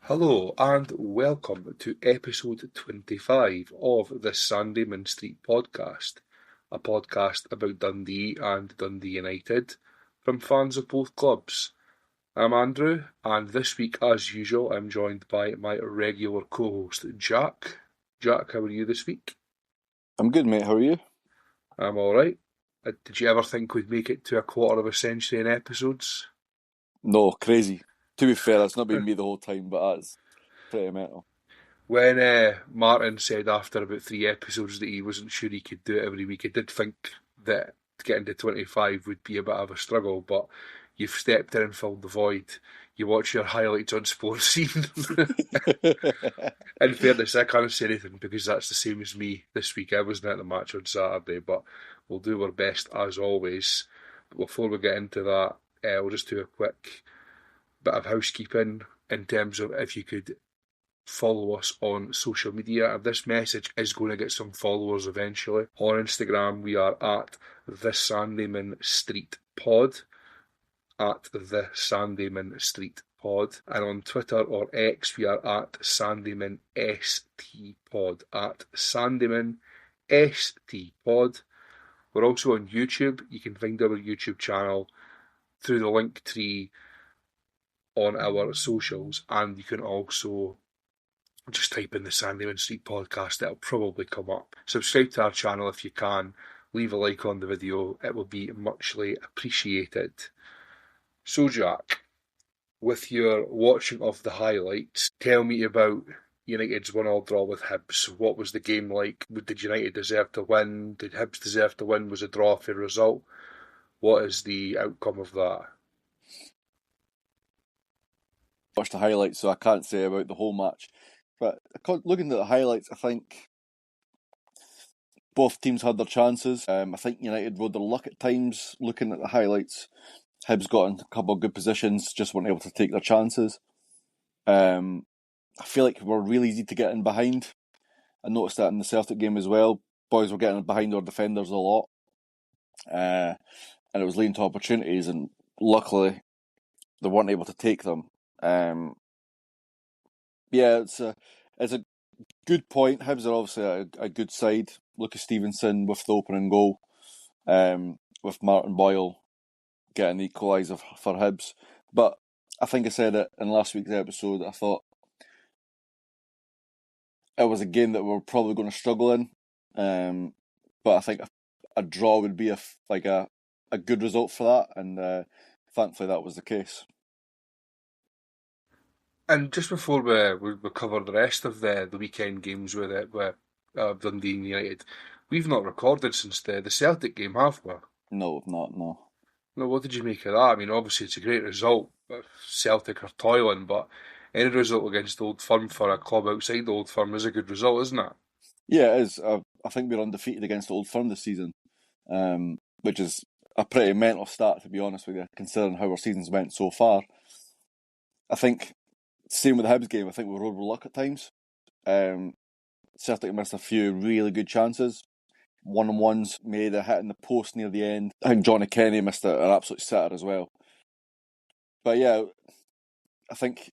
Hello and welcome to episode 25 of the Sandeman Street podcast, a podcast about Dundee and Dundee United from fans of both clubs. I'm Andrew, and this week, as usual, I'm joined by my regular co-host Jack. Jack, how are you this week? I'm good, mate. How are you? I'm alright. Did you ever think we'd make it to a quarter of a century in episodes? No, crazy. To be fair, that's not been me the whole time, but that's pretty mental. When Martin said after about 3 episodes that he wasn't sure he could do it every week, I did think that getting to 25 would be a bit of a struggle, but you've stepped in and filled the void. You watch your highlights on Sports Scene. In fairness, I can't say anything because that's the same as me this week. I wasn't at the match on Saturday, but we'll do our best as always. But before we get into that, we'll just do a quick bit of housekeeping in terms of if you could follow us on social media. This message is going to get some followers eventually. On Instagram, we are at the Sandeman Street Pod, at the Sandeman Street Pod, and on Twitter or X, we are at Sandeman ST Pod, at Sandeman ST Pod. We're also on YouTube. You can find our YouTube channel through the link tree on our socials, and you can also just type in the Sandeman Street podcast, it'll probably come up. Subscribe to our channel if you can. Leave a like on the video, it will be muchly appreciated. So, Jack, with your watching of the highlights, tell me about United's 1-1 draw with Hibs. What was the game like? Did United deserve to win? Did Hibs deserve to win? Was a draw a fair result? What is the outcome of that? Watched the highlights, so I can't say about the whole match. But looking at the highlights, I think both teams had their chances. I think United rode their luck at times. Looking at the highlights, Hibs got in a couple of good positions, just weren't able to take their chances. I feel like we're really easy to get in behind. I noticed that in the Celtic game as well. Boys were getting behind our defenders a lot. And it was leading to opportunities, and luckily they weren't able to take them. It's a good point. Hibs are obviously a good side. Lucas Stevenson with the opening goal, with Martin Boyle getting the equaliser for Hibs. But I think I said it in last week's episode, I thought it was a game that we're probably going to struggle in. But I think a draw would be a good result for that, and thankfully that was the case. And just before we cover the rest of the weekend games with Dundee United, we've not recorded since the Celtic game, have we? No, not no. No, what did you make of that? I mean, obviously it's a great result. Celtic are toiling, but any result against Old Firm for a club outside the Old Firm is a good result, isn't it? Yeah, it is. I think we're undefeated against Old Firm this season, which is a pretty mental start, to be honest with you, considering how our season's went so far. I think, same with the Hibs game, I think we rode with luck at times. Celtic missed a few really good chances. 1-on-1s, made a hit in the post near the end. I think Johnny Kenny missed an absolute sitter as well. But yeah, I think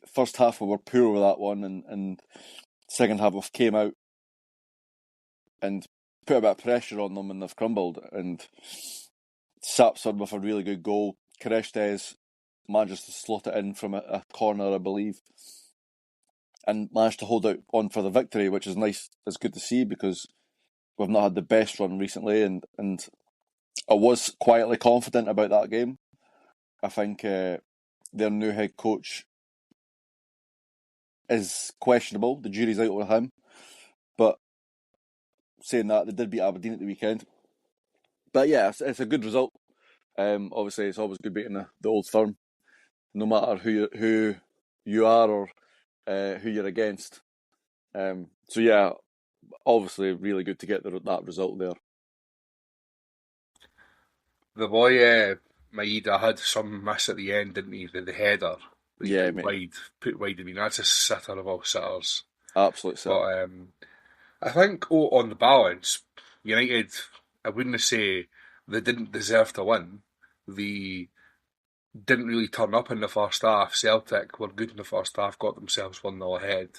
first half we were poor with that one, and second half we came out and put a bit of pressure on them, and they've crumbled. And Sapsford with a really good goal. Kerestes manages to slot it in from a corner, I believe, and managed to hold out on for the victory, which is nice. It's good to see because we've not had the best run recently, and I was quietly confident about that game. I think their new head coach is questionable. The jury's out with him. But saying that, they did beat Aberdeen at the weekend. But yeah, it's a good result. Obviously, it's always good beating the Old Firm, no matter who you are or who you're against. So yeah, obviously really good to get that result there. The boy Maeda had some miss at the end, didn't he? The header that he Yeah, put mate. wide. I mean, that's a sitter of all sitters. Absolute set. But I think on the balance, United, I wouldn't say they didn't deserve to win. The didn't really turn up in the first half. Celtic were good in the first half, got themselves 1-0 ahead,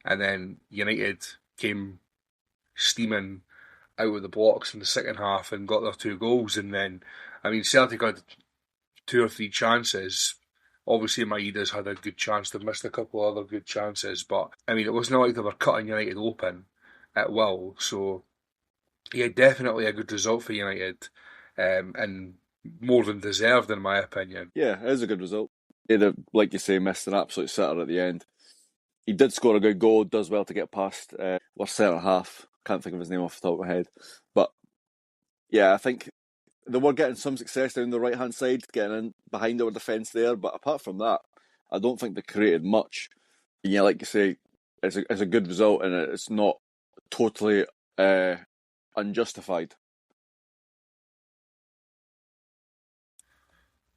and then United came steaming out of the blocks in the second half and got their 2 goals. And then, I mean, Celtic had 2 or 3 chances. Obviously, Maeda's had a good chance. They've missed a couple of other good chances, but I mean, it wasn't like they were cutting United open at will. So, yeah, definitely a good result for United, and more than deserved, in my opinion. Yeah, it is a good result. He'd have, like you say, missed an absolute sitter at the end. He did score a good goal, does well to get past our centre half. Can't think of his name off the top of my head. But yeah, I think they were getting some success down the right hand side, getting in behind our defence there. But apart from that, I don't think they created much. And yeah, like you say, it's a good result and it's not totally unjustified.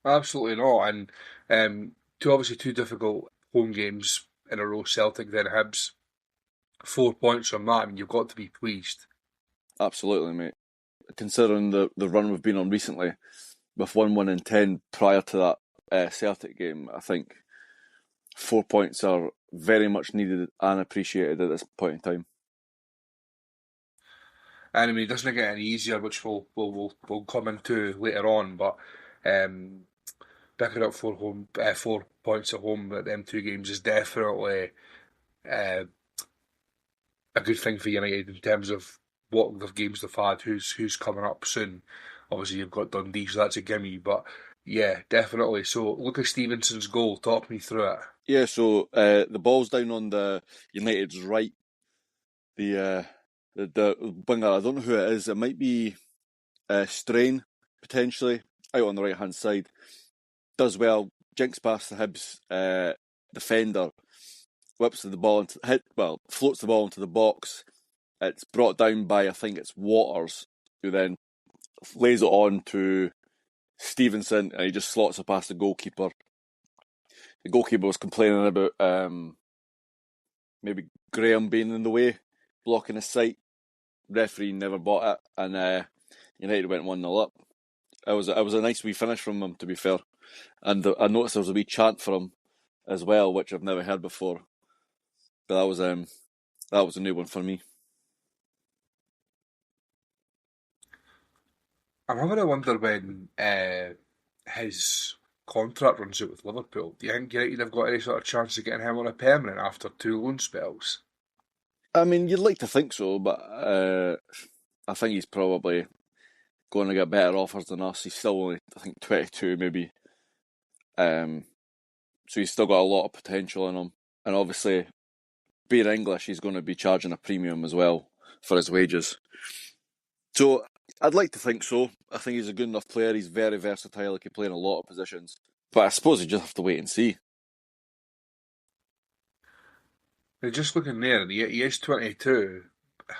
Absolutely not. And obviously 2 difficult home games in a row, Celtic then Hibs. 4 points from that. I mean, you've got to be pleased. Absolutely, mate. Considering the run we've been on recently, with 1-1 and 10 prior to that Celtic game, I think 4 points are very much needed and appreciated at this point in time. And I mean, it doesn't get any easier, which we'll come into later on. But um, picking up 4 points at home at them 2 games is definitely uh, a good thing for United in terms of what the games they've had, who's coming up soon. Obviously, you've got Dundee, so that's a gimme. But yeah, definitely. So, Lucas Stevenson's goal. Talk me through it. Yeah, so the ball's down on the United's right. The winger, I don't know who it is. It might be Strain, potentially, out on the right hand side. Does well, jinks past the Hibs defender, whips the ball into floats the ball into the box. It's brought down by, I think it's Waters, who then lays it on to Stevenson, and he just slots it past the goalkeeper. The goalkeeper was complaining about maybe Graham being in the way, blocking his sight. Referee never bought it, and United went 1-0 up. It was a nice wee finish from him, to be fair. And I noticed there was a wee chant for him as well, which I've never heard before. But that was a new one for me. I'm having a wonder when his contract runs out with Liverpool. Do you think United have got any sort of chance of getting him on a permanent after 2 loan spells? I mean, you'd like to think so, but I think he's probably going to get better offers than us. He's still only, I think, 22 maybe. So he's still got a lot of potential in him. And obviously, being English, he's going to be charging a premium as well for his wages. So I'd like to think so. I think he's a good enough player. He's very versatile. He can play in a lot of positions. But I suppose you just have to wait and see. Now, just looking there, and he is 22. I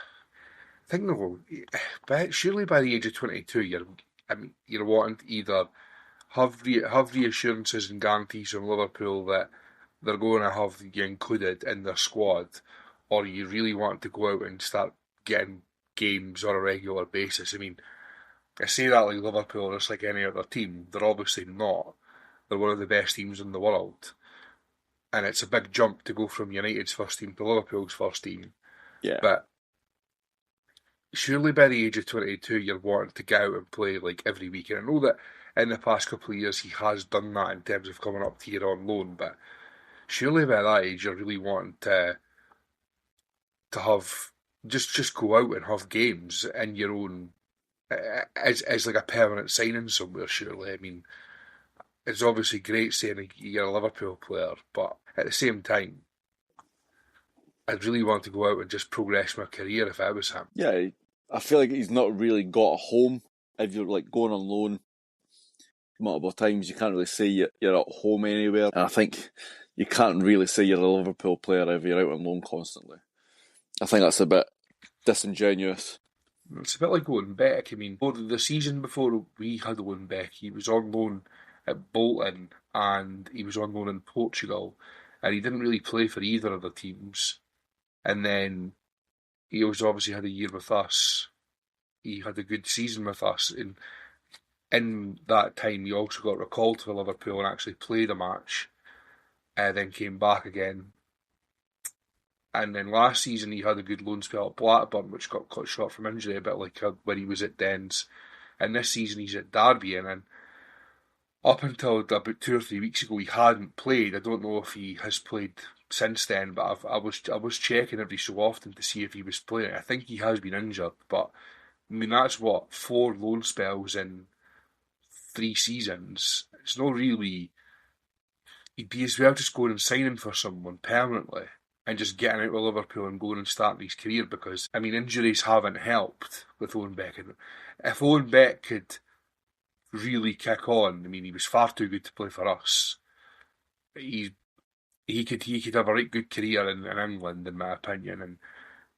think no, but surely by the age of 22, you're wanting to either have reassurances and guarantees from Liverpool that they're going to have you included in their squad, or you really want to go out and start getting games on a regular basis. I mean, I say that like Liverpool are just like any other team. They're obviously not. They're one of the best teams in the world. And it's a big jump to go from United's first team to Liverpool's first team. Yeah. But surely by the age of 22, you're wanting to get out and play like every week. And I know that in the past couple of years he has done that in terms of coming up here on loan, but surely by that age you're really wanting to have just go out and have games in your own as like a permanent signing somewhere. Surely, I mean, it's obviously great saying you're a Liverpool player, but at the same time, I'd really want to go out and just progress my career if I was him. Yeah, I feel like he's not really got a home. If you're like going on loan multiple times, you can't really say you're at home anywhere. And I think you can't really say you're a Liverpool player if you're out on loan constantly. I think that's a bit disingenuous. It's a bit like going back. I mean, the season before we had Owen Beck, he was on loan at Bolton and he was on loan in Portugal, and he didn't really play for either of the teams. And then he was obviously had a year with us. He had a good season with us, and in that time, he also got recalled for Liverpool and actually played a match, then came back again. And then last season, he had a good loan spell at Blackburn, which got cut short from injury, a bit like when he was at Dens. And this season, he's at Derby, and then up until about 2 or 3 weeks ago, he hadn't played. I don't know if he has played since then, but I was checking every so often to see if he was playing. I think he has been injured, but I mean that's what 4 loan spells in 3 seasons. It's not really. He'd be as well just going and signing for someone permanently and just getting out of Liverpool and going and starting his career, because I mean injuries haven't helped with Owen Beck. And if Owen Beck could really kick on, I mean he was far too good to play for us. He could have a right good career in England, in my opinion, and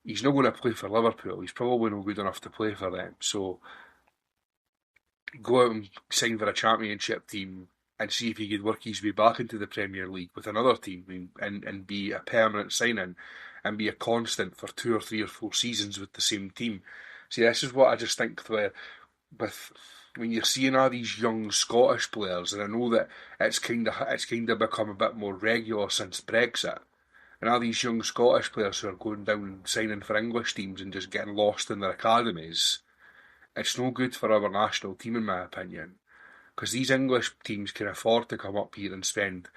he's not going to play for Liverpool. He's probably not good enough to play for them. So go out and sign for a championship team and see if he could work his way back into the Premier League with another team, and be a permanent signing and be a constant for 2 or 3 or 4 seasons with the same team. See, this is what I just think with when you're seeing all these young Scottish players, and I know that it's kind of become a bit more regular since Brexit, and all these young Scottish players who are going down and signing for English teams and just getting lost in their academies. It's no good for our national team, in my opinion, because these English teams can afford to come up here and spend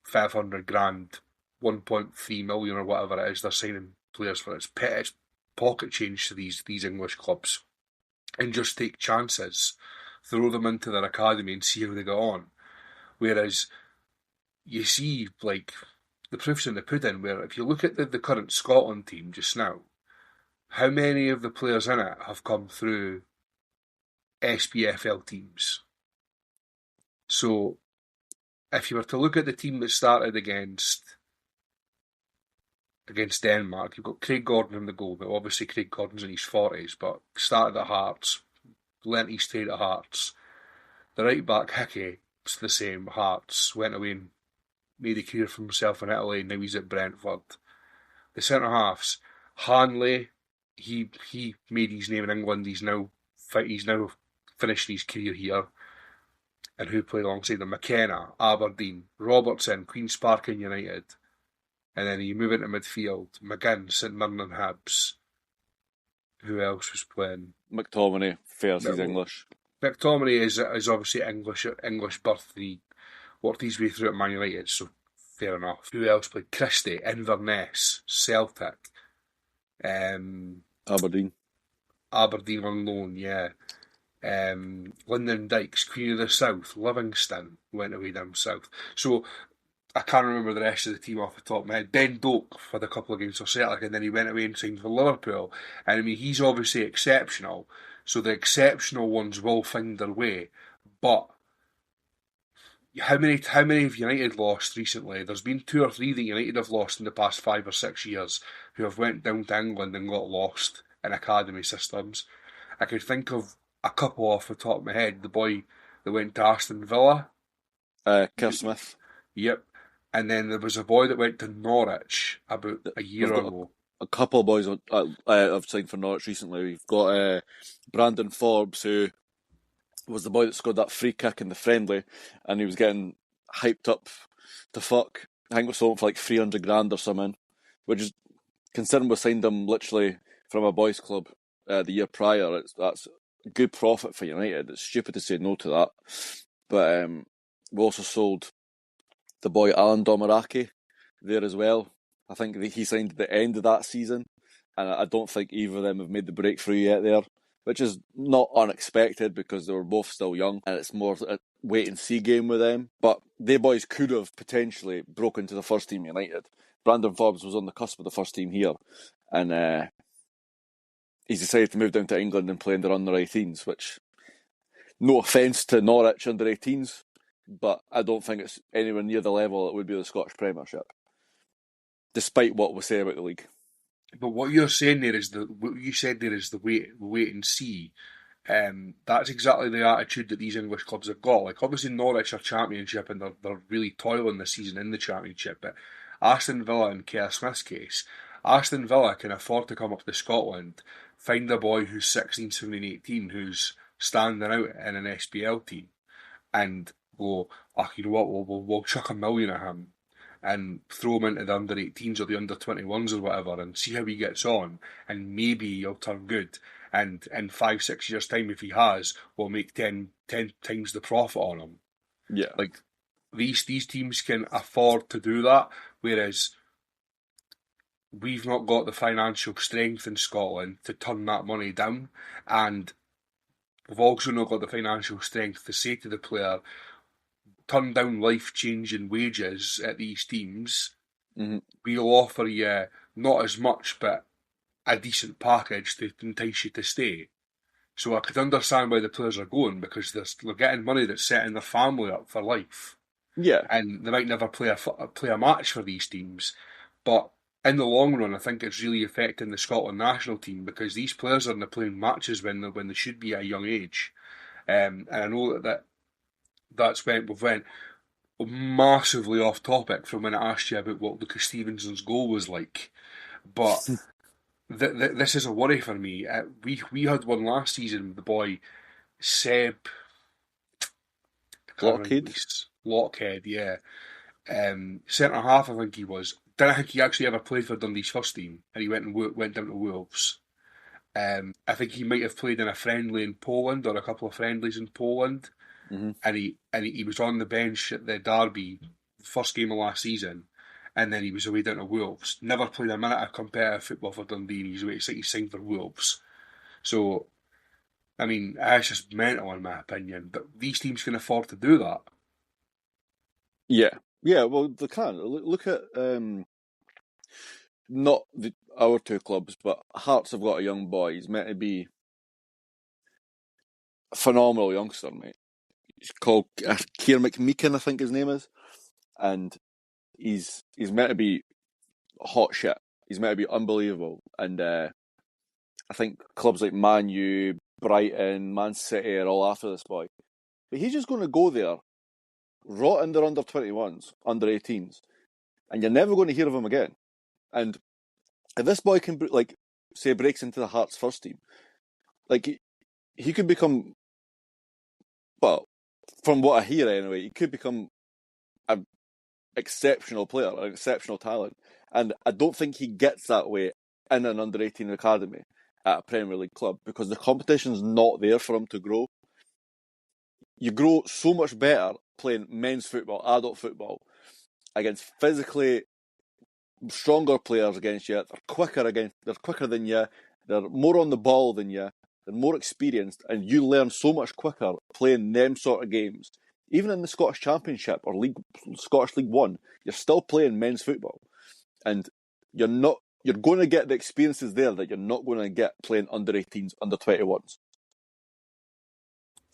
500 grand, 1.3 million or whatever it is they're signing players for. It's pocket change to these English clubs, and just take chances, throw them into their academy and see how they go on. Whereas you see, like, the proof's in the pudding, where if you look at the current Scotland team just now, how many of the players in it have come through SPFL teams? So if you were to look at the team that started against Denmark, you've got Craig Gordon in the goal. Now, obviously, Craig Gordon's in his 40s, but started at Hearts, learnt his trade at Hearts. The right back, Hickey, it's the same. Hearts, went away and made a career for himself in Italy, now he's at Brentford. The centre halves, Hanley, he made his name in England. He's now finished his career here. And who played alongside him? McKenna, Aberdeen, Robertson, Queen's Park and United. And then you move into midfield, McGinn, St Mirren and Hibs. Who else was playing? McTominay, fair, he's English. McTominay is obviously English birth. He worked his way through at Man United, so fair enough. Who else played? Christie, Inverness, Celtic, Aberdeen on loan, yeah. Lyndon Dykes, Queen of the South, Livingston went away down south. So I can't remember the rest of the team off the top of my head. Ben Doak had a couple of games for Celtic, and then he went away and signed for Liverpool. And I mean, he's obviously exceptional, so the exceptional ones will find their way. But how many have United lost recently? There's been 2 or 3 that United have lost in the past 5 or 6 years, who have went down to England and got lost in academy systems. I could think of a couple off the top of my head. The boy that went to Aston Villa. Kev Smith. Yep. And then there was a boy that went to Norwich about a year ago. A couple of boys I've signed for Norwich recently. We've got Brandon Forbes, who was the boy that scored that free kick in the friendly, and he was getting hyped up to fuck. I think we sold him for like 300 grand or something, which is, considering we signed him literally from a boys' club the year prior, that's good profit for United. It's stupid to say no to that. But we also sold the boy Alan Domaraki there as well. I think he signed at the end of that season, and I don't think either of them have made the breakthrough yet there, which is not unexpected because they were both still young, and it's more a wait-and-see game with them. But they boys could have potentially broken to the first team United. Brandon Forbes was on the cusp of the first team here, and he's decided to move down to England and play in their under-18s, which, no offence to Norwich under-18s, but I don't think it's anywhere near the level it would be the Scottish Premiership, despite what we say about the league. But what you're saying there is the wait and see. That's exactly the attitude that these English clubs have got. Like, obviously Norwich are Championship and they're really toiling this season in the Championship, but Aston Villa, in Kerr Smith's case, Aston Villa can afford to come up to Scotland, find a boy who's 16, 17, 18, who's standing out in an SPL team and go, oh, you know what, we'll chuck a million at him and throw him into the under-18s or the under-21s or whatever and see how he gets on, and maybe he'll turn good. And in 5-6 years' time, if he has, we'll make 10 times the profit on him. Yeah. Like, these teams can afford to do that, whereas we've not got the financial strength in Scotland to turn that money down, and we've also not got the financial strength to say to the player, turn down life-changing wages at these teams. Mm-hmm. We'll offer you not as much, but a decent package to entice you to stay. So I could understand why the players are going, because they're getting money that's setting their family up for life. Yeah. And they might never play a match for these teams, but in the long run, I think it's really affecting the Scotland national team, because these players are not playing matches when they should be at a young age. And I know that's when we've went massively off topic from when I asked you about what Lucas Stevenson's goal was like, but this is a worry for me. We had one last season with the boy Seb Lockhead, yeah. Centre half, I think he was. Didn't think he actually ever played for Dundee's first team, and he went down to Wolves. I think he might have played in a friendly in Poland or a couple of friendlies in Poland, mm-hmm. and he was on the bench at the Derby, first game of last season, and then he was away down to Wolves. Never played a minute of competitive football for Dundee, and he signed for Wolves. So, I mean, it's just mental in my opinion, but these teams can afford to do that. Yeah. Yeah, well, they can. Look at not our two clubs, but Hearts have got a young boy. He's meant to be a phenomenal youngster, mate. He's called Keir McMeekin, I think his name is, and he's meant to be hot shit. He's meant to be unbelievable, and I think clubs like Man U, Brighton, Man City are all after this boy. But he's just going to go there, rot in their under-21s, under-18s, and you're never going to hear of him again. And if this boy can, like, say, breaks into the Hearts first team, like, he could become, well, from what I hear anyway, he could become an exceptional player, an exceptional talent. And I don't think he gets that way in an under-18 academy at a Premier League club, because the competition's not there for him to grow. You grow so much better playing men's football, adult football, against physically stronger players against you. They're quicker than you. They're more on the ball than you. They're more experienced, and you learn so much quicker playing them sort of games. Even in the Scottish Championship or Scottish League One, you're still playing men's football, and you're going to get the experiences there that you're not going to get playing under 18s, under 21s.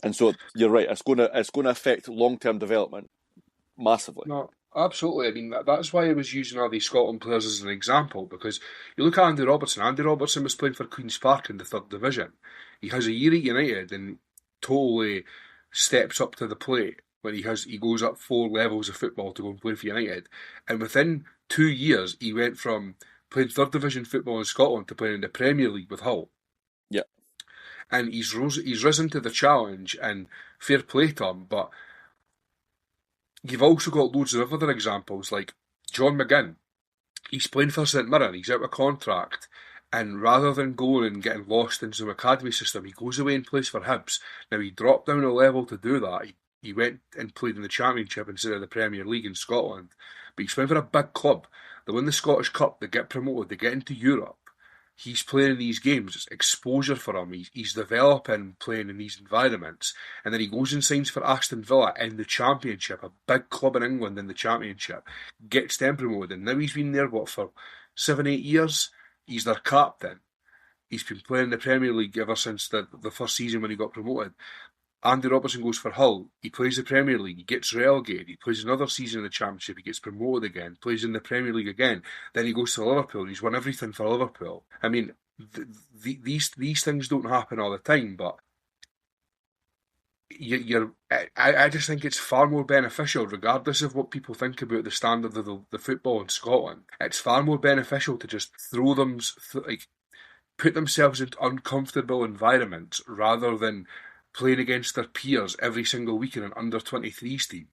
And so you're right. It's going to affect long-term development massively. No, absolutely. I mean, that's why I was using all these Scotland players as an example, because you look at Andy Robertson. Andy Robertson was playing for Queen's Park in the third division. He has a year at United and totally steps up to the plate when he goes up 4 levels of football to go and play for United. And within 2 years, he went from playing third division football in Scotland to playing in the Premier League with Hull. Yeah. And he's risen to the challenge, and fair play to him, but you've also got loads of other examples, like John McGinn. He's playing for St Mirren, he's out of contract, and rather than going and getting lost into the academy system, he goes away and plays for Hibs. Now, he dropped down a level to do that. He went and played in the Championship instead of the Premier League in Scotland. But he's playing for a big club. They win the Scottish Cup, they get promoted, they get into Europe. He's playing in these games. It's exposure for him. He's developing playing in these environments. And then he goes and signs for Aston Villa in the Championship, a big club in England in the Championship. Gets them promoted. And now he's been there, for 7-8 years? He's their captain. He's been playing in the Premier League ever since the first season when he got promoted. Andy Robertson goes for Hull. He plays the Premier League. He gets relegated. He plays another season in the Championship. He gets promoted again. Plays in the Premier League again. Then he goes to Liverpool. And he's won everything for Liverpool. I mean, these things don't happen all the time, but I just think it's far more beneficial, regardless of what people think about the standard of the football in Scotland. It's far more beneficial to just throw put themselves into uncomfortable environments rather than playing against their peers every single week in an under-23s team,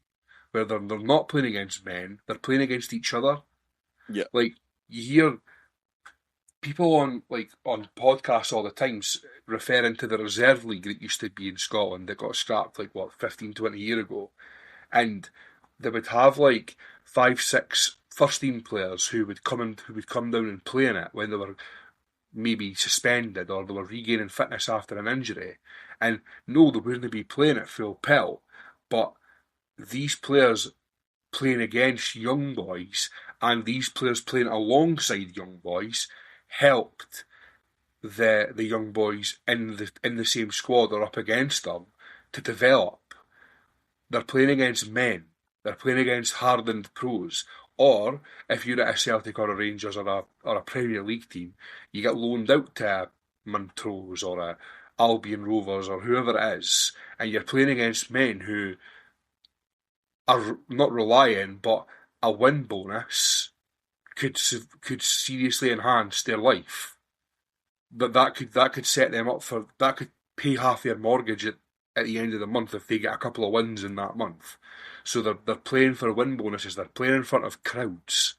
where they're not playing against men, they're playing against each other. Yeah. Like, you hear people on podcasts all the time referring to the reserve league that used to be in Scotland that got scrapped 15, 20 years ago, and they would have 5, 6 first team players who would come down and play in it when they were maybe suspended or they were regaining fitness after an injury. And no, they wouldn't be playing at full pelt, but these players playing against young boys and these players playing alongside young boys helped the young boys in the same squad or up against them to develop. They're playing against men. They're playing against hardened pros. Or if you're at a Celtic or a Rangers or a Premier League team, you get loaned out to a Montrose or a Albion Rovers or whoever it is, and you're playing against men who are not relying, but a win bonus could seriously enhance their life. That could set them up for that could pay half their mortgage at the end of the month if they get a couple of wins in that month. So they're playing for win bonuses. They're playing in front of crowds.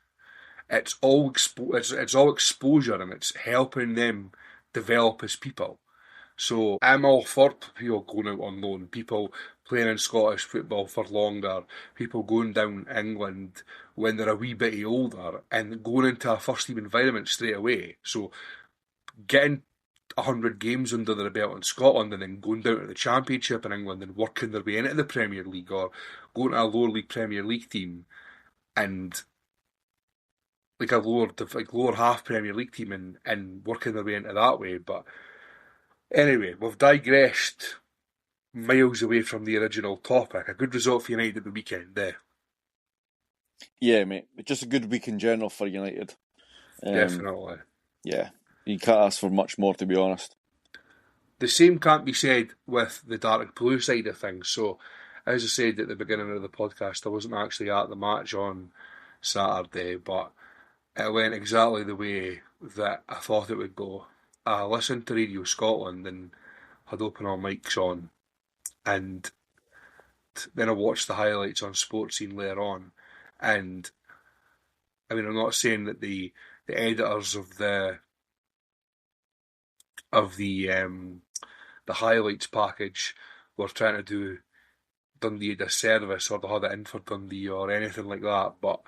It's all exposure, and it's helping them develop as people. So I'm all for people going out on loan, people playing in Scottish football for longer, people going down England when they're a wee bit older and going into a first team environment straight away. So getting 100 games under their belt in Scotland and then going down to the Championship in England and working their way into the Premier League or going to a lower league Premier League team and a lower half Premier League team and working their way into that way. But anyway, we've digressed miles away from the original topic. A good result for United at the weekend there. Yeah, mate. Just a good week in general for United. Definitely. Yeah. You can't ask for much more, to be honest. The same can't be said with the dark blue side of things. So, as I said at the beginning of the podcast, I wasn't actually at the match on Saturday, but it went exactly the way that I thought it would go. I listened to Radio Scotland and had open all mics on, and then I watched the highlights on Sports Scene later on. And I mean, I'm not saying that the editors of the highlights package were trying to do Dundee a disservice or they had it in for Dundee or anything like that, but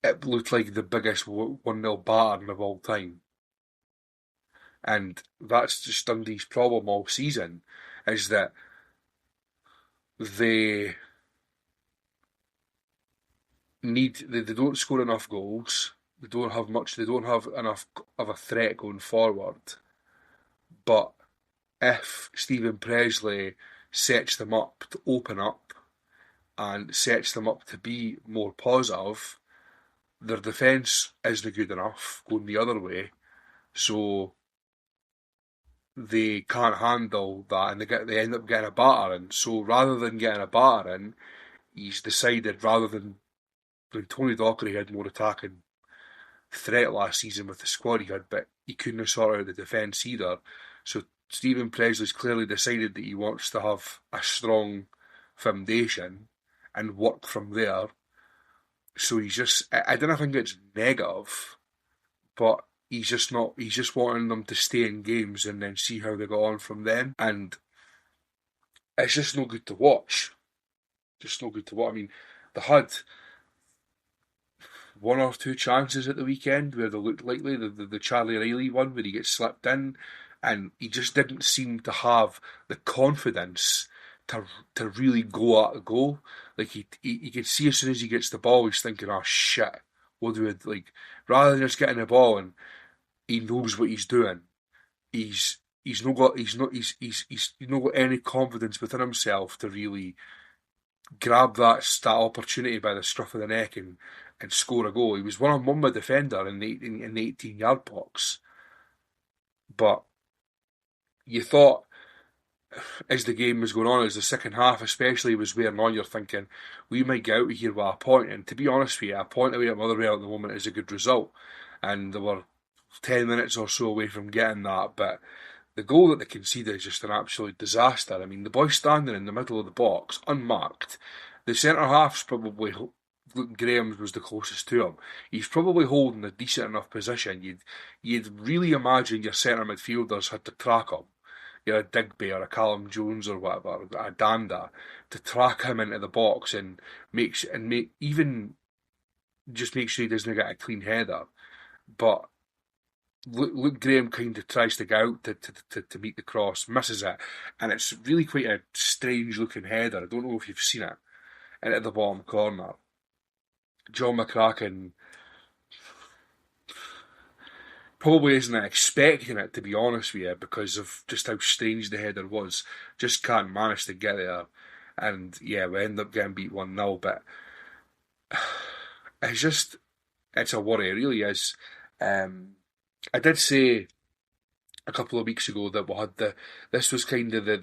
it looked like the biggest 1-0 battering of all time. And that's just Dundee's problem all season, is that they don't score enough goals. They don't have enough of a threat going forward. But if Stephen Presley sets them up to open up and sets them up to be more positive, their defence isn't good enough going the other way. So they can't handle that and they end up getting a battering. So rather than getting a battering, he's decided rather than when Tony Dockery had more attacking threat last season with the squad he had, but he couldn't sort out the defence either. So Stephen Presley's clearly decided that he wants to have a strong foundation and work from there. So I don't think it's negative, but he's just wanting them to stay in games and then see how they go on from then. And it's just no good to watch. Just no good to watch. I mean, they had one or two chances at the weekend where they looked likely. The Charlie Riley one where he gets slipped in, and he just didn't seem to have the confidence to really go at the goal. Like he could see as soon as he gets the ball, he's thinking, "Oh shit, what do we like?" Rather than just getting the ball and he knows what he's doing. He's not got any confidence within himself to really grab that opportunity by the scruff of the neck and score a goal. He was one-on-one with a defender in the 18-yard box. But you thought, as the game was going on, as the second half especially was wearing on, you're thinking, we might get out of here with a point. And to be honest with you, a point away at Motherwell at the moment is a good result. And they were 10 minutes or so away from getting that. But The goal that they conceded is just an absolute disaster. I mean, the boy standing in the middle of the box, unmarked. The centre half's probably Luke Graham's was the closest to him. He's probably holding a decent enough position. You'd really imagine your centre midfielders had to track him. You're a Digby or a Callum Jones or whatever, a Danda, to track him into the box and even just make sure he doesn't get a clean header. But Luke Graham kind of tries to get out to meet the cross, misses it, and it's really quite a strange looking header. I don't know if you've seen it. Into the bottom corner. John McCracken probably isn't expecting it, to be honest with you, because of just how strange the header was. Just can't manage to get there. And yeah, we end up getting beat 1-0, but it's a worry, it really is. I did say a couple of weeks ago that we had this was kind of the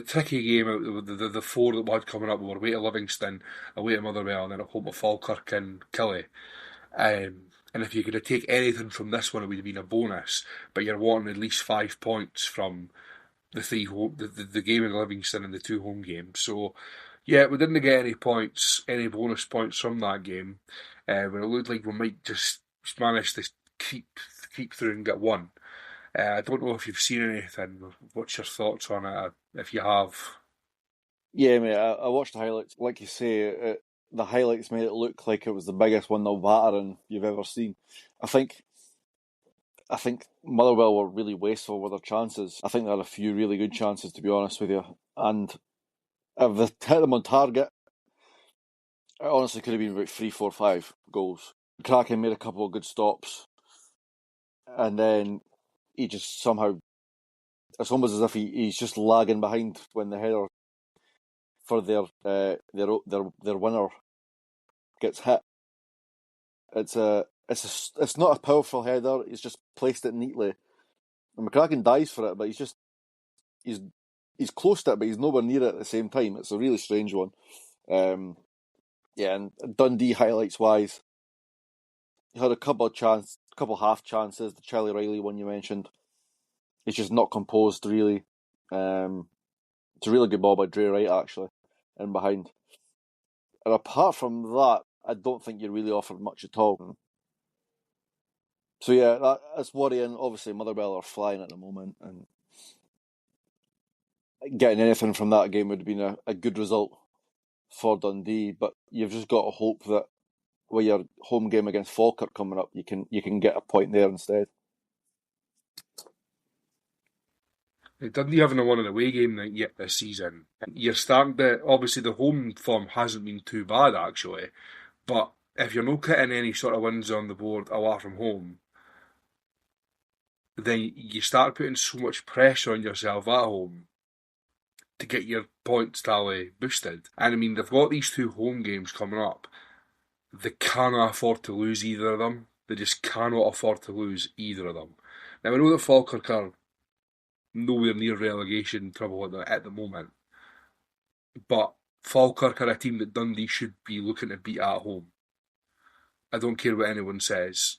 tricky game out of the four that we had coming up. We were away to Livingston, away to Motherwell, and then at home to Falkirk and Killie. And if you could have taken anything from this one, it would have been a bonus. But you're wanting at least 5 points from the game in Livingston and the 2 home games. So yeah, we didn't get any points, any bonus points from that game. But it looked like we might just manage to keep through and get one. I don't know if you've seen anything. What's your thoughts on it, if you have? Yeah, mate, I watched the highlights. Like you say, the highlights made it look like it was the biggest 1-0 battering you've ever seen. I think Motherwell were really wasteful with their chances. I think they had a few really good chances, to be honest with you. And if they hit them on target, it honestly could have been about 3, 4, 5 goals. Kraken made a couple of good stops, and then he just somehow, it's almost as if he's just lagging behind when the header for their winner gets hit. It's not a powerful header. He's just placed it neatly, and McCracken dives for it, but he's close to it, but he's nowhere near it at the same time. It's a really strange one. Yeah, and Dundee highlights wise, he had a couple half chances. The Charlie Riley one you mentioned, he's just not composed really. It's a really good ball by Dre Wright actually, in behind. And apart from that, I don't think you really offered much at all. So yeah, that's worrying. Obviously, Motherwell are flying at the moment, and getting anything from that game would have been a good result for Dundee. But you've just got to hope that with your home game against Falkirk coming up, you can get a point there instead. Dundee haven't won an away game yet this season. You're starting to, obviously the home form hasn't been too bad actually, but if you're not getting any sort of wins on the board away from home, then you start putting so much pressure on yourself at home to get your points tally boosted. And I mean, they've got these 2 home games coming up. They cannot afford to lose either of them. They just cannot afford to lose either of them. Now, I know that Falkirk are nowhere near relegation trouble at the moment, but Falkirk are a team that Dundee should be looking to beat at home. I don't care what anyone says.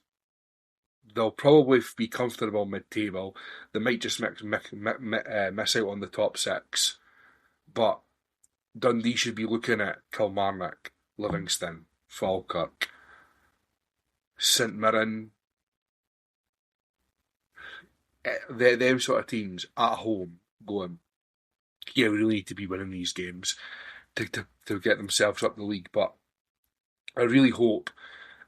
They'll probably be comfortable mid-table. They might just miss out on the top 6. But Dundee should be looking at Kilmarnock, Livingston, Falkirk, St Mirren, them sort of teams at home going, yeah, we really need to be winning these games to get themselves up the league. But I really hope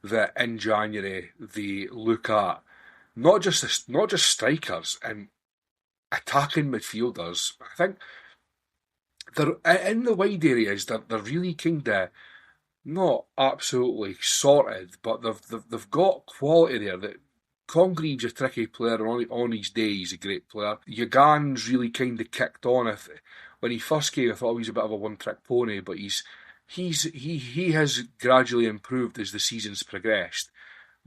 that in January they look at not just strikers and attacking midfielders. I think they're in the wide areas. They're really kind of not absolutely sorted, but they've got quality there. That Congreve's a tricky player, and on his day he's a great player. Yagan's really kind of kicked on. When he first came, I thought he was a bit of a one-trick pony, but he has gradually improved as the season's progressed.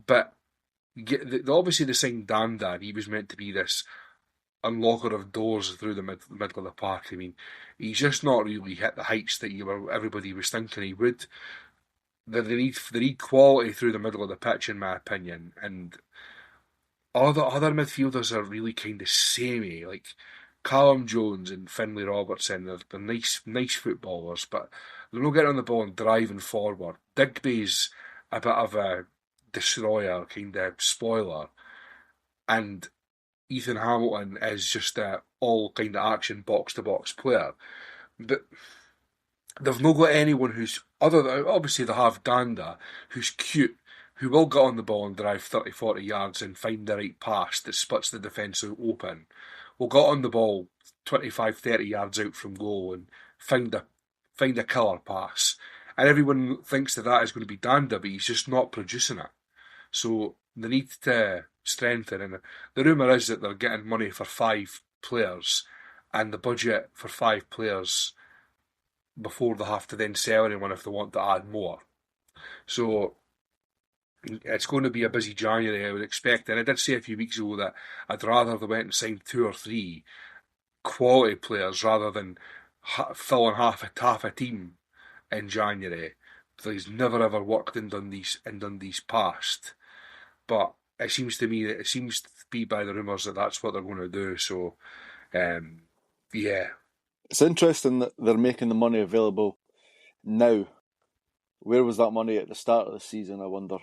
But obviously they signed Danda, and he was meant to be this unlocker of doors through the middle of the park. I mean, he's just not really hit the heights that everybody was thinking he would. They need quality through the middle of the pitch, in my opinion, and all the other midfielders are really kind of samey. Like Callum Jones and Finlay Robertson, they're nice footballers, but they're not getting on the ball and driving forward. Digby's a bit of a destroyer, kind of spoiler, and Ethan Hamilton is just a all kind of action box to box player. But they've not got anyone who's other than obviously they have Danda, who's cute, who will get on the ball and drive 30, 40 yards and find the right pass that splits the defence open. Will get on the ball 25, 30 yards out from goal and find a killer pass. And everyone thinks that is going to be Danda, but he's just not producing it. So they need to strengthen. And the rumour is that they're getting money for 5 players, and the budget for 5 players before they have to then sell anyone if they want to add more. So it's going to be a busy January, I would expect. And I did say a few weeks ago that I'd rather they went and signed 2 or 3 quality players rather than filling half a team in January. He's never ever worked in Dundee's past, but it seems to be by the rumours that that's what they're going to do. So, yeah, It's interesting that they're making the money available now. Where was that money at the start of the season, I wonder?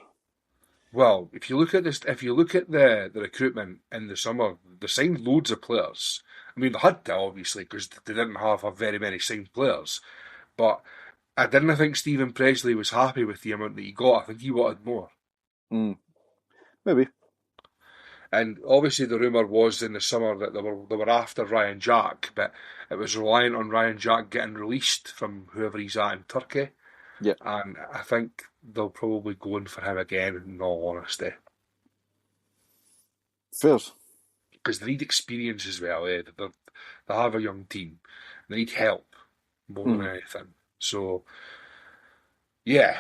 Well, if you look at the recruitment in the summer, they signed loads of players. I mean, they had to obviously because they didn't have a very many signed players. But I didn't think Stephen Presley was happy with the amount that he got. I think he wanted more. Maybe. And obviously, the rumour was in the summer that they were after Ryan Jack, but it was reliant on Ryan Jack getting released from whoever he's at in Turkey. Yeah. And I think they'll probably go in for him again, in all honesty. Fair. Because they need experience as well. They have a young team. They need help more than anything. So, yeah.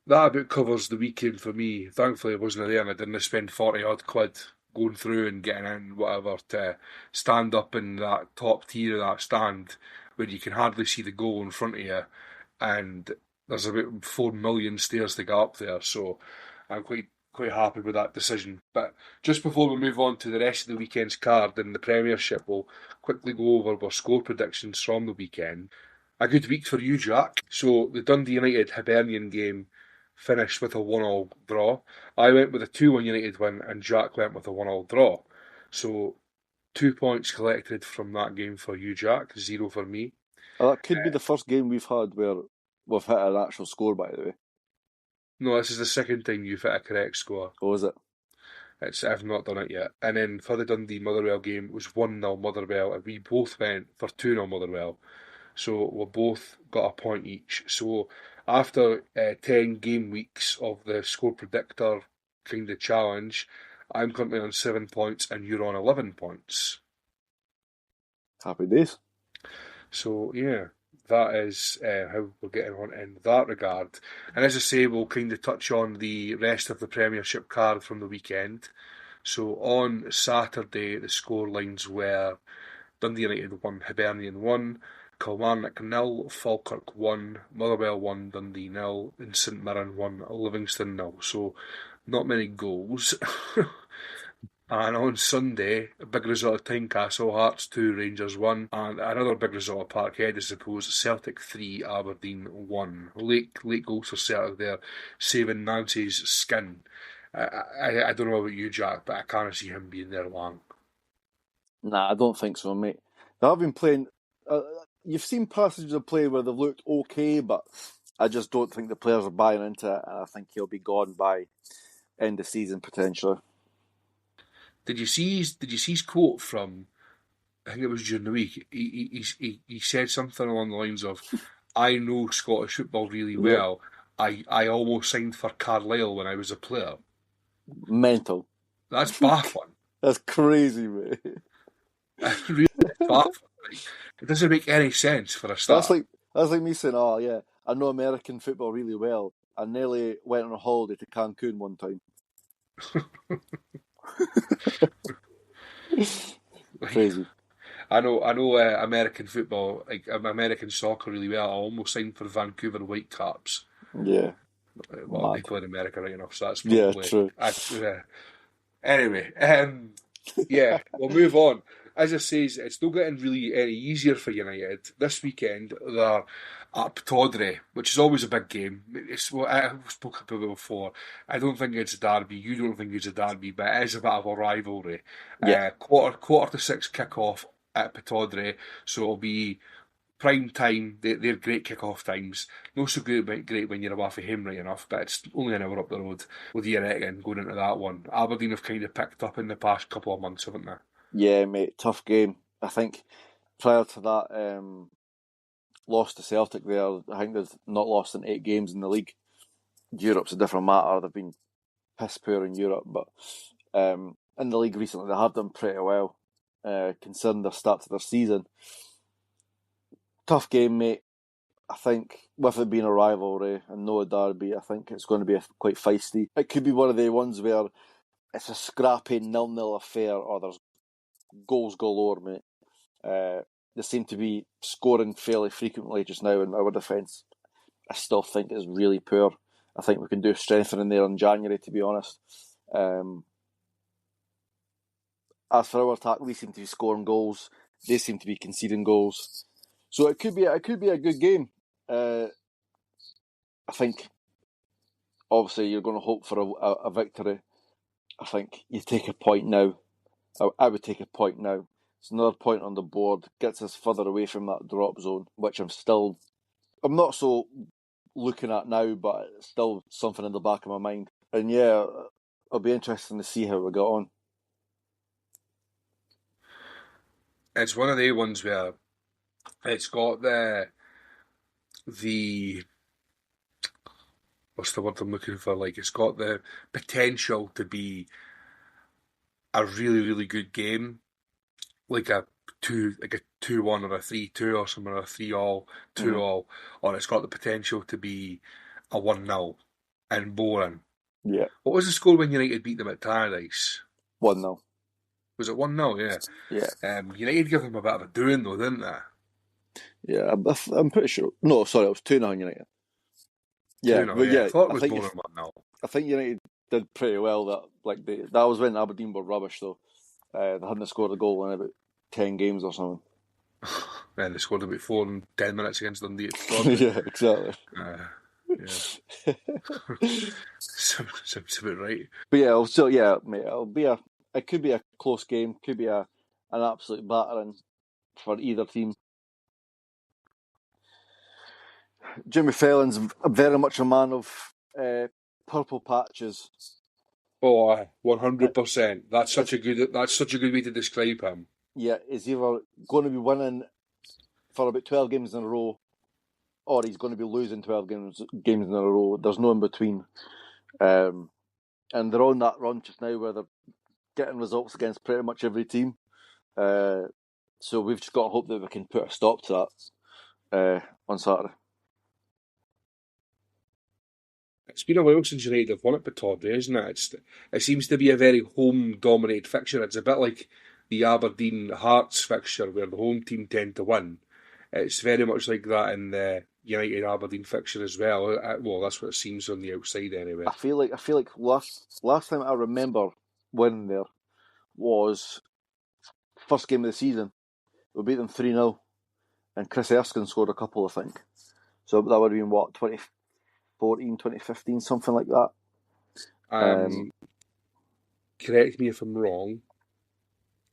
That about covers the weekend for me. Thankfully, I wasn't there and I didn't spend 40 odd quid going through and getting in whatever to stand up in that top tier of that stand where you can hardly see the goal in front of you, and there's about 4 million stairs to get up there. So I'm quite happy with that decision. But just before we move on to the rest of the weekend's card in the Premiership, we'll quickly go over our score predictions from the weekend. A good week for you, Jack. So the Dundee United Hibernian game finished with a 1-1 draw. I went with a 2-1 United win and Jack went with a 1-1 draw. So 2 points collected from that game for you, Jack, 0 for me. That could be the first game we've had where we've hit an actual score, by the way. No, this is the second time you've hit a correct score. Oh, is it? I've not done it yet. And then for the Dundee Motherwell game, it was 1-0 Motherwell, and we both went for 2-0 Motherwell. So we both got a point each. So after 10 game weeks of the score predictor kind of challenge, I'm currently on 7 points and you're on 11 points. Happy days. So yeah, that is how we're getting on in that regard. And as I say, we'll kind of touch on the rest of the Premiership card from the weekend. So on Saturday, the score lines were Dundee United 1, Hibernian 1, Kilmarnock 0, Falkirk 1, Motherwell 1, Dundee 0, and St Mirren 1, Livingston 0. So not many goals. And on Sunday, a big result at Tynecastle, Hearts 2, Rangers 1, and another big result at Parkhead, I suppose, Celtic 3, Aberdeen 1. Late goals for Celtic there, saving Nancy's skin. I don't know about you, Jack, but I can't see him being there long. Nah, I don't think so, mate. They have been playing... you've seen passages of play where they've looked okay, but I just don't think the players are buying into it, and I think he'll be gone by end of season, potentially. Did you see his quote from, I think it was during the week, he said something along the lines of, I know Scottish football really well. I almost signed for Carlisle when I was a player. Mental. That's baffling. That's crazy, mate. That's really baffling. It doesn't make any sense for a start. That's like me saying, oh yeah, I know American football really well. I nearly went on a holiday to Cancun one time. Crazy. I know American football, like American soccer really well. I almost signed for Vancouver Whitecaps. Yeah. Well, they play in America right enough, so that's probably... Yeah, true. Anyway, yeah, we'll move on. As I say, it's not getting really any easier for United. This weekend, they're at Tawdry, which is always a big game. It's what I've spoken about it before. I don't think it's a derby. You don't think it's a derby, but it is a bit of a rivalry. Yeah, Quarter to six kick-off at Pataudry, so it'll be prime time. They're great kick-off times. Not so great when you're away from home, right enough, but it's only an hour up the road with you reckon going into that one. Aberdeen have kind of picked up in the past couple of months, haven't they? yeah, mate. Tough game. I think prior to that, lost to Celtic there. I think they've not lost in 8 games in the league. Europe's a different matter. They've been piss poor in Europe, but in the league recently they have done pretty well, considering their start to their season. Tough game, mate. I think with it being a rivalry and no a derby, I think it's going to be quite feisty. It could be one of the ones where it's a scrappy 0-0 affair or there's goals galore, mate. They seem to be scoring fairly frequently just now in our defence. I still think it's really poor. I think we can do strengthening there in January, to be honest. As for our attack, we seem to be scoring goals. They seem to be conceding goals. So it could be a good game. I think obviously you're going to hope for a victory. I think you take a point now. I would take a point now. It's another point on the board. Gets us further away from that drop zone, which I'm not so looking at now, but it's still something in the back of my mind. And yeah, it'll be interesting to see how we get on. It's one of the ones where it's got the what's the word I'm looking for? Like it's got the potential to be a really, really good game, like a 2-1 or a 3-2 or something, or a 3-all, 2-all, or it's got the potential to be a 1-0 and boring. Yeah. What was the score when United beat them at Tannadice? 1-0. Was it 1-0? Yeah. Yeah. United gave them a bit of a doing though, didn't they? Yeah, I'm pretty sure. No, sorry, it was 2-0 United. Yeah, 2-0, but yeah. yeah, I thought it I was think more than 1-0. I think United did pretty well. That was when Aberdeen were rubbish though. They hadn't scored a goal in about 10 games or something. And they scored about 4 in 10 minutes against Dundee at Yeah, exactly. Yeah. Sounds about right. But yeah, mate, it could be a close game, could be an absolute battering for either team. Jimmy Fallon's very much a man of purple patches. Oh, 100%. That's such a good way to describe him. Yeah, he's either going to be winning for about 12 games in a row, or he's going to be losing 12 games in a row. There's no in between. And they're on that run just now where they're getting results against pretty much every team. So we've just got to hope that we can put a stop to that on Saturday. It's been a while since United have won at Pittodrie, isn't it? It seems to be a very home-dominated fixture. It's a bit like the Aberdeen Hearts fixture where the home team tend to win. It's very much like that in the United Aberdeen fixture as well. Well, that's what it seems on the outside anyway. I feel like last time I remember winning there was first game of the season. We beat them 3-0 and Chris Erskine scored a couple, I think. So that would have been what, 2014, 2015, something like that. Correct me if I'm wrong,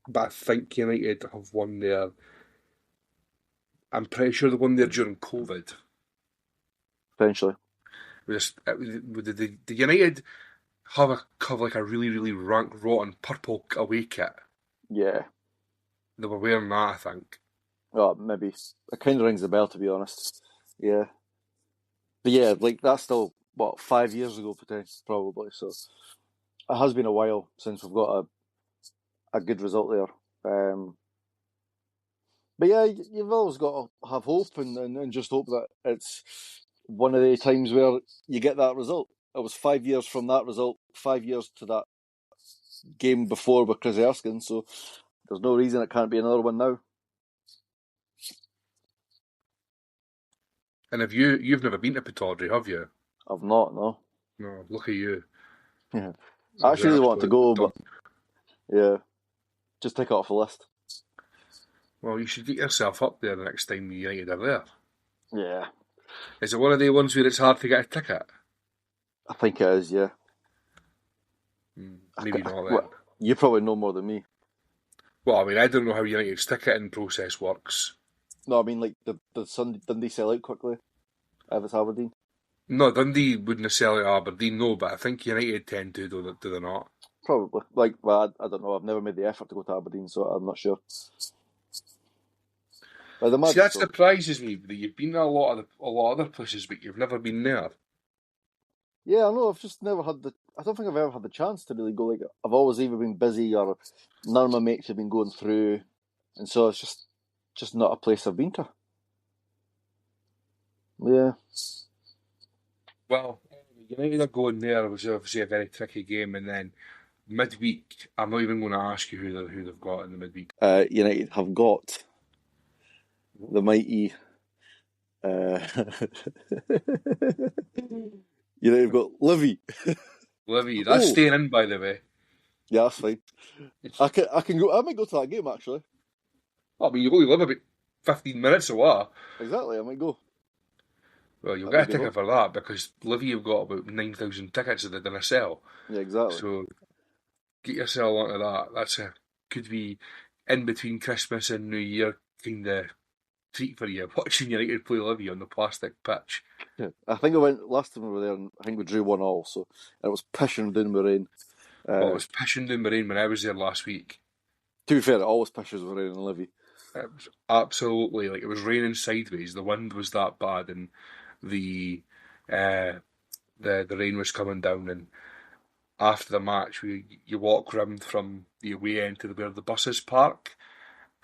but I think United have won there. I'm pretty sure they won there during COVID. Potentially. Did United have like a really, really rotten purple away kit? Yeah. They were wearing that, I think. Oh, maybe. It kind of rings a bell, to be honest. Yeah. But yeah, like that's still, 5 years ago, potentially, probably. So it has been a while since we've got a good result there. But yeah, you've always got to have hope and just hope that it's one of the times where you get that result. It was 5 years from that result, 5 years to that game before with Chris Erskine, so there's no reason it can't be another one now. And you've never been to Pittodrie, have you? I've not, no. No, look at you. Yeah. I actually really want to go, but Yeah. Just take it off the list. Well, you should get yourself up there the next time United are there. Yeah. Is it one of the ones where it's hard to get a ticket? I think it is, yeah. Maybe not then. Well, you probably know more than me. Well, I mean, I don't know how United's ticketing process works. No, I mean, like, Dundee sell out quickly if it's Aberdeen? No, Dundee wouldn't sell it at Aberdeen, no, but I think United tend to, do they not? Probably. Like, well, I don't know. I've never made the effort to go to Aberdeen, so I'm not sure. I'd See, imagine that so. surprises me that you've been to a lot of other places, but you've never been there. Yeah, I know. I've just never had the. I don't think I've ever had the chance to really go. Like, I've always either been busy or none of my mates have been going through, and so it's just not a place I've been to. Yeah, Well, United are going there, which is obviously a very tricky game, and then midweek, I'm not even going to ask you who they've got in the midweek. United have got the mighty. United have got Livy. Livy, that's Oh, staying in, by the way. yeah, that's fine. I can go. I might go to that game actually. I mean, you only live about 15 minutes away. Exactly, I might go. Well, you'll That'd be get a a good ticket for that because Livy have got about 9,000 tickets that they're going to sell. one. Yeah, exactly. So get yourself onto that. Could be in between Christmas and New Year kind of treat for you, watching United play Livy on the plastic pitch. Yeah. I think I went last time we were there, and I think we drew 1-1. So it was pissing down with rain. Well, it was pissing down the rain when I was there last week. To be fair, it always pisses with rain in Livy. It was absolutely like it was raining sideways. The wind was that bad, and the the rain was coming down. And after the match, you walk round from the away end to where the buses park,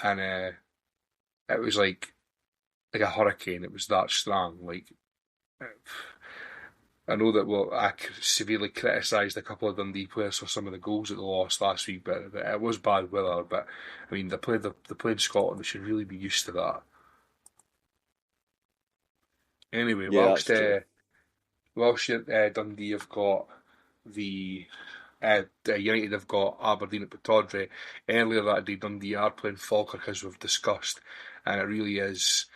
and it was like a hurricane. It was that strong. Like I know that I severely criticised a couple of Dundee players for some of the goals that they lost last week, but it was bad weather. But I mean, they played Scotland. They should really be used to that. Anyway, Yeah, that's true. whilst Dundee have got the United have got Aberdeen at Pittodrie. Earlier that day, Dundee are playing Falkirk as we've discussed, and it really is.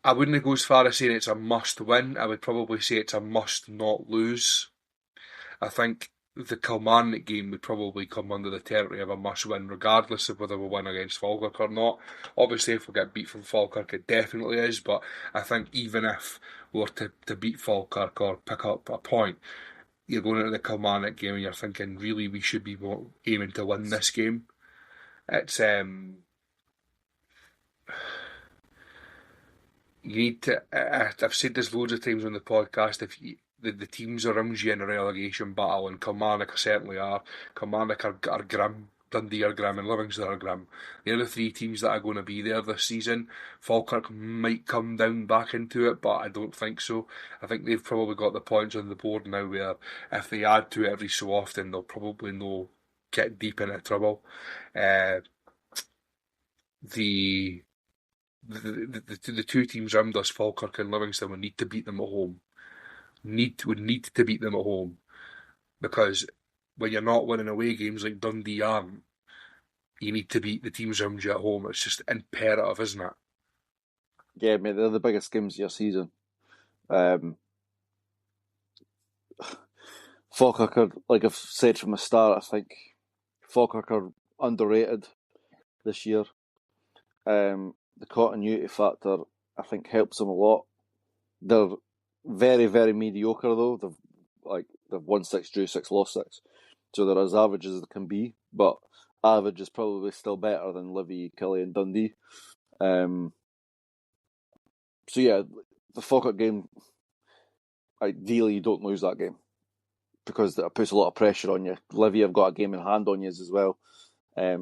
I wouldn't go as far as saying it's a must win. I would probably say it's a must not lose. I think the Kilmarnock game would probably come under the territory of a must win, regardless of whether we win against Falkirk or not. Obviously, if we get beat from Falkirk, it definitely is, but I think even if we were to beat Falkirk or pick up a point, you're going into the Kilmarnock game and you're thinking, really, we should be aiming to win this game. It's you need to. I've said this loads of times on the podcast. If you, the teams around you in a relegation battle, and Kilmarnock certainly are. Kilmarnock are grim. Dundee are grim and Livingston are grim. The other three teams that are going to be there this season, Falkirk might come down back into it, but I don't think so. I think they've probably got the points on the board now where if they add to it every so often, they'll probably get deep into trouble. Uh, the the two teams around us, Falkirk and Livingston, would need to beat them at home. Would need to beat them at home because when you're not winning away games like Dundee aren't, you need to beat the teams around you at home. It's just imperative, isn't it? Yeah, mate, they're the biggest games of your season. Falkirk are, like I've said from the start, I think Falkirk are underrated this year. The continuity factor, I think, helps them a lot. They're very, very mediocre though. They've won 6, drew 6, lost 6, so they're as average as they can be. But average is probably still better than Livy, Killie, and Dundee. So yeah, the Falkirk game. Ideally, you don't lose that game because it puts a lot of pressure on you. Livy have got a game in hand on you as well. It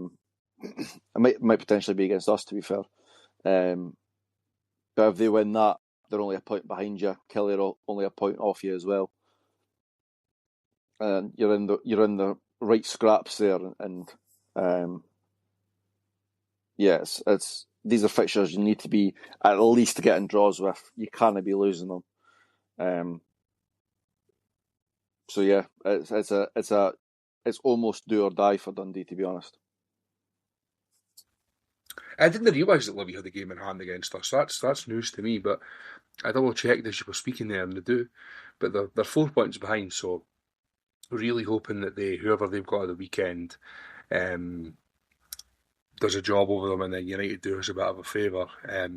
might potentially be against us, to be fair. But if they win that, they're only a point behind you. Killie are only a point off you as well. And you're in the right scraps there. And yes, it's these are fixtures you need to be at least getting draws with. You can't be losing them. So yeah, it's a it's almost do or die for Dundee, to be honest. I didn't realise that Livy had a game in hand against us. That's news to me, but I double checked as you were speaking there, and they do. But they're 4 points behind, so really hoping that whoever they've got at the weekend, does a job over them, and then United do us a bit of a favour. I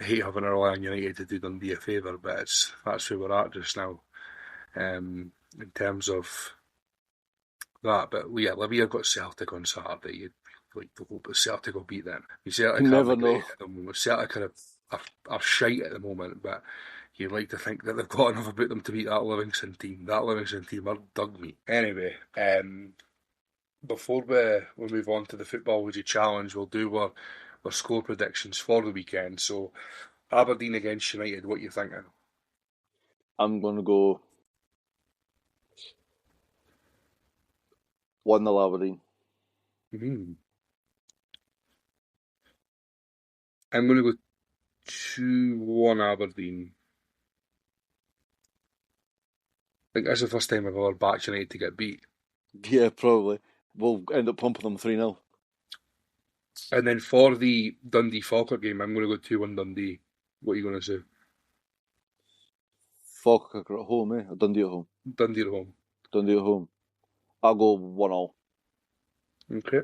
hate having to rely on United to do Dundee a favour, but that's where we're at just now, in terms of that. But yeah, Livy have got Celtic on Saturday. You'd like to hope that Celtic will beat them. Celtic You aren't never the great know. at the moment. Celtic are shite at the moment, but you'd like to think that they've got enough about them to beat that Livingston team. That Livingston team are dug meat. Anyway, before we move on to the Futbology Challenge, we'll do our score predictions for the weekend. So, Aberdeen against United, what are you thinking? I'm going to go 1-0 Aberdeen. I'm going to go 2-1 Aberdeen. I think that's the first time I've ever backed United to get beat. Yeah, probably. We'll end up pumping them 3-0. And then for the Dundee Falkirk game, I'm going to go 2-1 Dundee. What are you going to say? Falkirk at home, eh? Or Dundee at home? Dundee at home. Dundee at home. I'll go 1-0. Okay.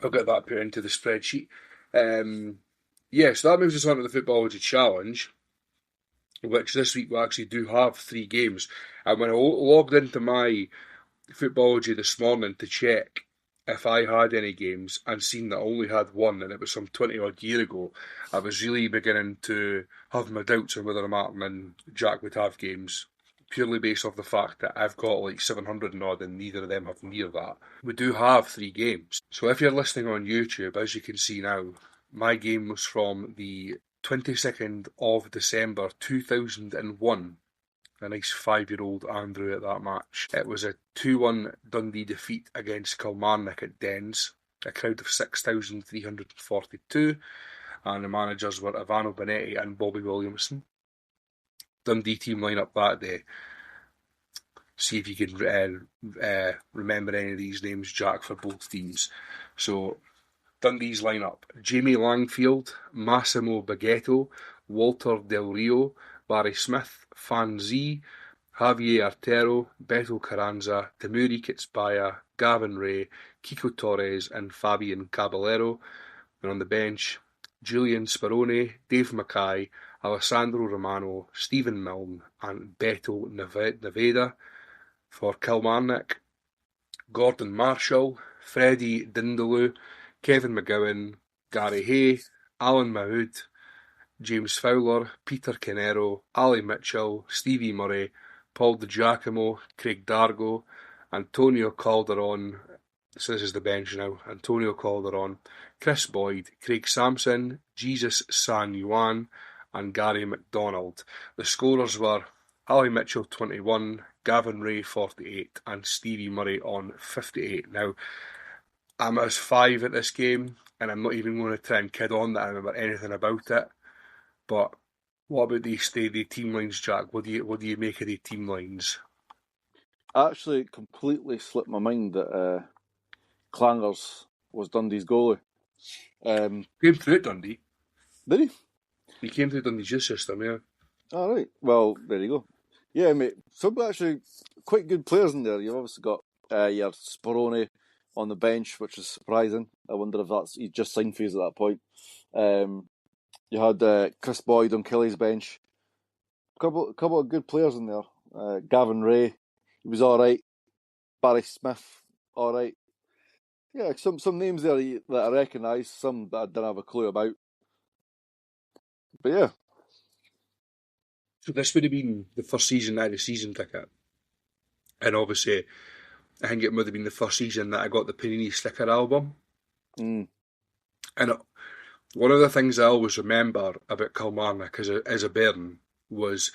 I'll get that put into the spreadsheet. So that moves us on to the Futbology Challenge, which this week we actually do have 3 games. And when I logged into my Futbology this morning to check if I had any games and seen that I only had one, and it was some 20 odd year ago, I was really beginning to have my doubts on whether Martin and Jack would have games, purely based off the fact that I've got like 700 and odd and neither of them have near that. We do have 3 games. So if you're listening on YouTube, as you can see now, my game was from the 22nd of December 2001. A nice 5-year-old Andrew at that match. It was a 2-1 Dundee defeat against Kilmarnock at Dens, a crowd of 6,342, and the managers were Ivano Benetti and Bobby Williamson. Dundee team lineup that day. See if you can remember any of these names, Jack, for both teams. So, Dundee's lineup: Jamie Langfield, Massimo Bagetto, Walter Del Rio, Barry Smith, Fan Z, Javier Artero, Beto Carranza, Temuri Kitsbaya, Gavin Ray, Kiko Torres and Fabian Caballero. And on the bench, Julian Sperone, Dave Mackay, Alessandro Romano, Stephen Milne and Beto Nevada. For Kilmarnock, Gordon Marshall, Freddie Dindaloo, Kevin McGowan, Gary Hay, Alan Mahood, James Fowler, Peter Canero, Ali Mitchell, Stevie Murray, Paul DiGiacomo, Craig Dargo, Antonio Calderon. So this is the bench now. Antonio Calderon, Chris Boyd, Craig Sampson, Jesus San Yuan, and Gary McDonald. The scorers were Ali Mitchell 21, Gavin Ray 48, and Stevie Murray on 58. Now, I'm at 5 at this game, and I'm not even going to try and kid on that I remember anything about it. But what about the team lines, Jack? What do you make of the team lines? Actually, it completely slipped my mind that Clangers was Dundee's goalie. Came through at Dundee. Did he? He came through Dundee's youth system, yeah. All right. Well, there you go. Yeah, mate. Some actually quite good players in there. You've obviously got your Sperone on the bench, which is surprising. I wonder if he just signed for you at that point. You had Chris Boyd on Kelly's bench. Couple of good players in there. Gavin Ray, he was all right. Barry Smith, all right. Yeah, some names there that I recognise, some that I didn't have a clue about. But yeah. So this would have been the first season I had a season ticket. And obviously, I think it would have been the first season that I got the Panini sticker album. Mm. And one of the things I always remember about Kilmarnock as a Bairn was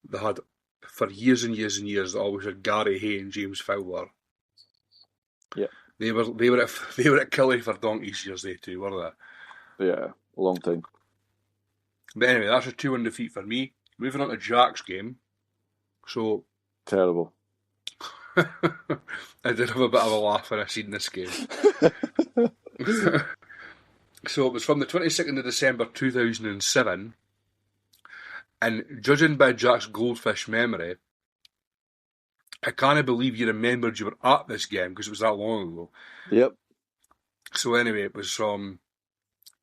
they had, for years and years and years, they always had Gary Hay and James Fowler. Yeah. They were at Killie for donkey's years, they two, were they? Yeah, a long time. But anyway, that's a 2-1 defeat for me. Moving on to Jack's game. So, Terrible. I did have a bit of a laugh when I seen this game. So it was from the 22nd of December 2007, and judging by Jack's goldfish memory, I can't believe you remembered you were at this game because it was that long ago. Yep. So anyway, it was from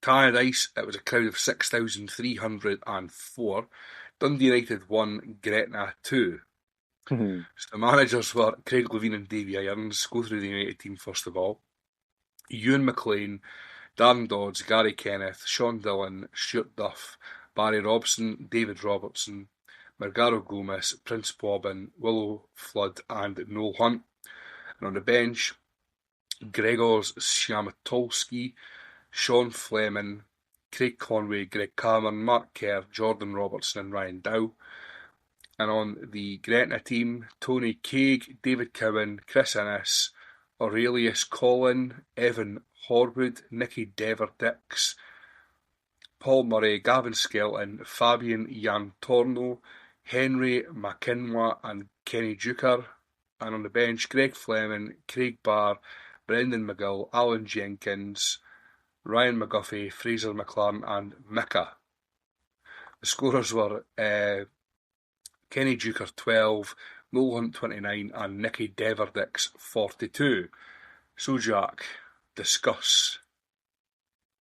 Tannadice. It was a crowd of 6,304. Dundee United 1, Gretna 2. So the managers were Craig Levein and Davy Irons. Go through the United team first of all. Ewan McLean, Darren Dodds, Gary Kenneth, Sean Dillon, Stuart Duff, Barry Robson, David Robertson, Margaro Gomez, Prince Bobbin, Willow Flood, and Noel Hunt. And on the bench, Gregors Shamatolski, Sean Fleming, Craig Conway, Greg Cameron, Mark Kerr, Jordan Robertson, and Ryan Dow. And on the Gretna team, Tony Craig, David Cowan, Chris Innes, Aurelius Collin, Evan Horwood, Nicky Dever-Dix, Paul Murray, Gavin Skelton, Fabian Yantorno, Henry McKinwa, and Kenny Duker. And on the bench, Greg Fleming, Craig Barr, Brendan McGill, Alan Jenkins, Ryan McGuffey, Fraser McLaren, and Micah. The scorers were Kenny Duker 12, Noel Hunt 29, and Nicky Dever-Dix 42. So Jack, discuss.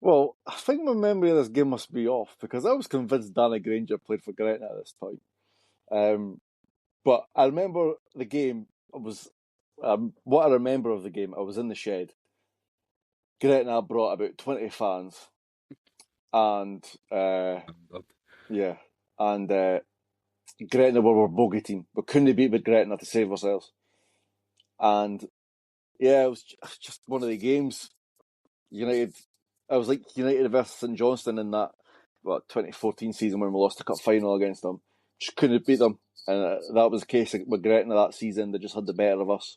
Well, I think my memory of this game must be off because I was convinced Danny Granger played for Gretna at this time. But I remember the game. What I remember of the game. I was in the shed. Gretna brought about 20 fans, and yeah, and Gretna were our bogey team. We couldn't beat with Gretna to save ourselves. And yeah, it was just one of the games. United. I was like United versus St Johnstone in that 2014 season when we lost the cup final against them. Just couldn't beat them, and that was the case with Gretna that season. They just had the better of us.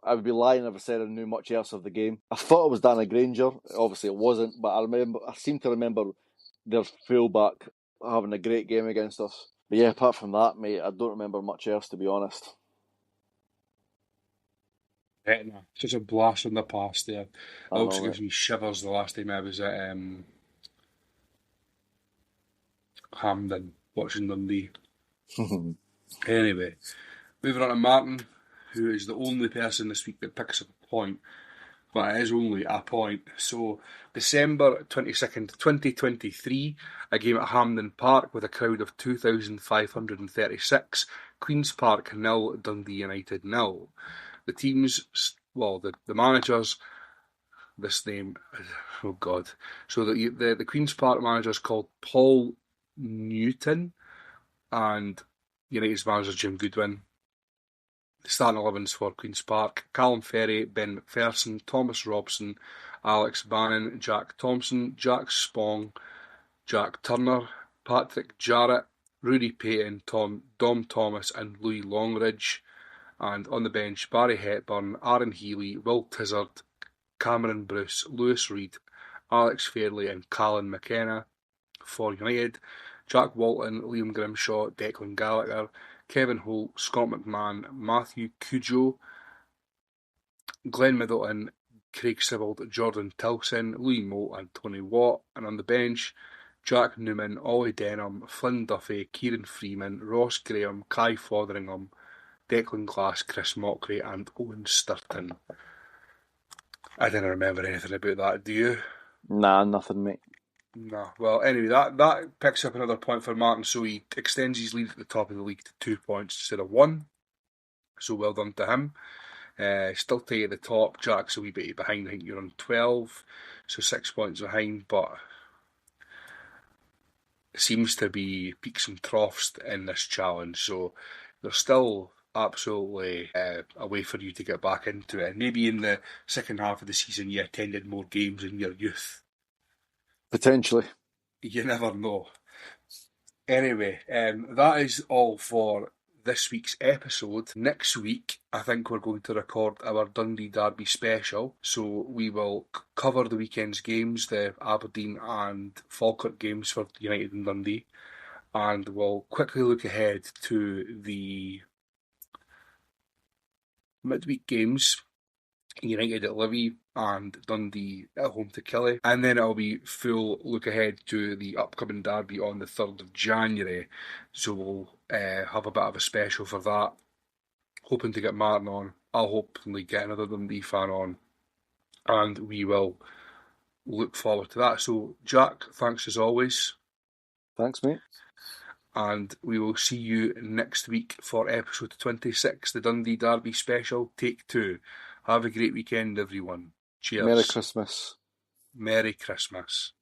I would be lying if I said I knew much else of the game. I thought it was Danny Granger. Obviously, it wasn't, but I seem to remember their fullback having a great game against us. But yeah, apart from that, mate, I don't remember much else, to be honest. Etna. Such a blast from the past there. It I also know, gives mate. me shivers the last time I was at Hampden watching Dundee. Anyway, moving on to Martin, who is the only person this week that picks up a point, but it is only a point. So, December 22nd, 2023, a game at Hampden Park with a crowd of 2,536. Queen's Park 0, Dundee United 0. The teams, the managers, this name, oh God. So the Queen's Park manager is called Paul Newton, and United's manager Jim Goodwin. The starting 11s for Queen's Park: Callum Ferry, Ben McPherson, Thomas Robson, Alex Bannon, Jack Thompson, Jack Spong, Jack Turner, Patrick Jarrett, Rudy Payton, Dom Thomas, and Louis Longridge. And on the bench, Barry Hepburn, Aaron Healy, Will Tizard, Cameron Bruce, Lewis Reed, Alex Fairley, and Callan McKenna. For United, Jack Walton, Liam Grimshaw, Declan Gallagher, Kevin Holt, Scott McMahon, Matthew Cujo, Glenn Middleton, Craig Sibbald, Jordan Tilson, Louis Moult, and Tony Watt. And on the bench, Jack Newman, Ollie Denham, Flynn Duffy, Kieran Freeman, Ross Graham, Kai Fotheringham, Declan Glass, Chris Mockery, and Owen Sturton. I didn't remember anything about that, do you? Nah, nothing, mate. No. Well, anyway, that picks up another point for Martin, so he extends his lead at the top of the league to 2 points instead of 1. So well done to him. Still tight at the top. Jack's a wee bit behind. I think you're on 12, so 6 points behind, but it seems to be peaks and troughs in this challenge. So there's still absolutely a way for you to get back into it. And maybe in the second half of the season you attended more games in your youth. Potentially. You never know. Anyway, that is all for this week's episode. Next week, I think we're going to record our Dundee Derby special. So we will cover the weekend's games, the Aberdeen and Falkirk games for United and Dundee. And we'll quickly look ahead to the midweek games. United at Livy and Dundee at home to Killie. And then it'll be full look ahead to the upcoming derby on the 3rd of January. So we'll have a bit of a special for that. Hoping to get Martin on. I'll hopefully get another Dundee fan on. And we will look forward to that. So, Jack, thanks as always. Thanks, mate. And we will see you next week for episode 26, the Dundee Derby special, take 2. Have a great weekend, everyone. Cheers. Merry Christmas. Merry Christmas.